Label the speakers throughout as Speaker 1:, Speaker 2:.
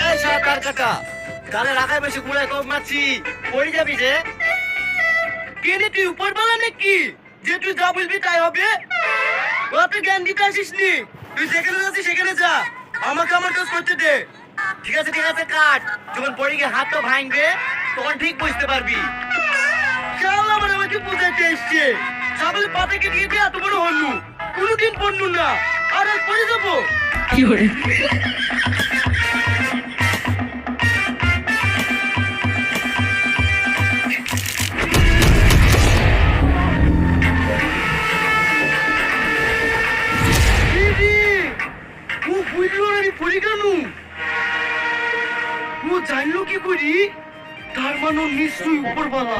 Speaker 1: এই সাঁতার কাটা তাহলে রাখায় বেশি গুড়ায় কম মাছি পড়ে যাবি যে কেনে তুই উপর বলা নাকি যে তুই যা বলবি তাই হবে অত জ্ঞান দিতে আসিস নি তুই যেখানে যাচ্ছিস সেখানে যা আমাকে আমার কাজ করতে দে ঠিক আছে কাট যখন পড়ে গিয়ে হাত তো ভাঙবে তখন ঠিক বুঝতে পারবি শালা আবার আমাকে বুঝাইতে এসছে ছাগল পাতে কেটে দিয়ে এত বড় হলু কোনোদিন পড়নু না আর আজ পড়ে যাবো কি করে জানলো কি করি তার মানে নিশ্চয়ই উপর বলা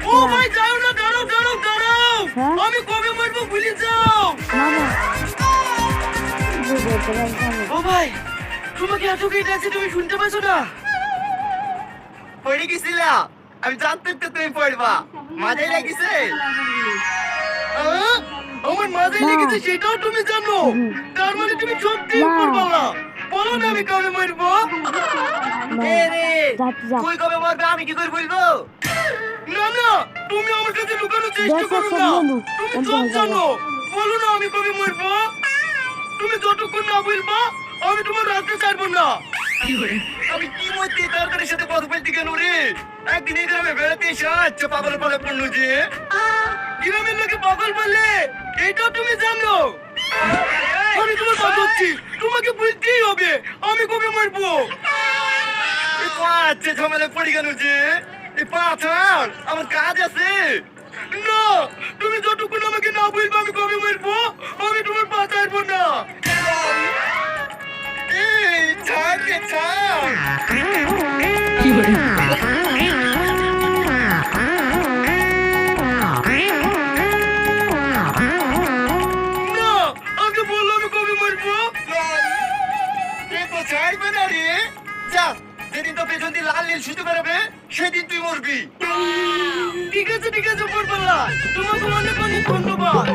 Speaker 1: ও ভাই যাও না দাঁড়াও আমি কবে মরবো ভুলে যাও ও ভাই তোমাকে এত কি ডাকছে তুমি শুনতে পাচ্ছ না পড়ে গেছিলা আমি জানতাম তো তুমি পড়বা মাথায় লেগেছে আমার মাথায় লেগেছে সেটাও তুমি জানো তার মানে তুমি সত্যি উপর বলা বলো না আমি কবে মরবো তুই কবে মরবে আমি কি করে বলবো না তুমি আমার কাছে লুকানোর চেষ্টা করো না তুমি সব জানো বলো না আমি কবে মরবো তুমি যতক্ষণ না বলবা আমি তোমার রাস্তা ছাড়বো না আমি কি মধ্যে তার সাথে কথা বলতে গেল রে একদিন এই গ্রামে বেড়াতে এসে আচ্ছা পাগল বলে পড়লো যে গ্রামের লোকে পাগল বলে এটাও তুমি জানো আমি তোমার কথা হচ্ছি তোমাকে বলতেই হবে আমি কবে মারবো আচ্ছা ঝামেলা পড়ে গেল যে এই পাথর আমার কাজ আছে না তুমি যতক্ষণ আমাকে না বলবো আমি কবে মারবো আমি তোমার পা ছাড়বো না কি বলে যেদিন তো পেছন দিয়ে লাল নীল শুতে বেরোবে সেদিন তুই মরবি ঠিক আছে পড়বো তোমাকে অনেক অনেক ধন্যবাদ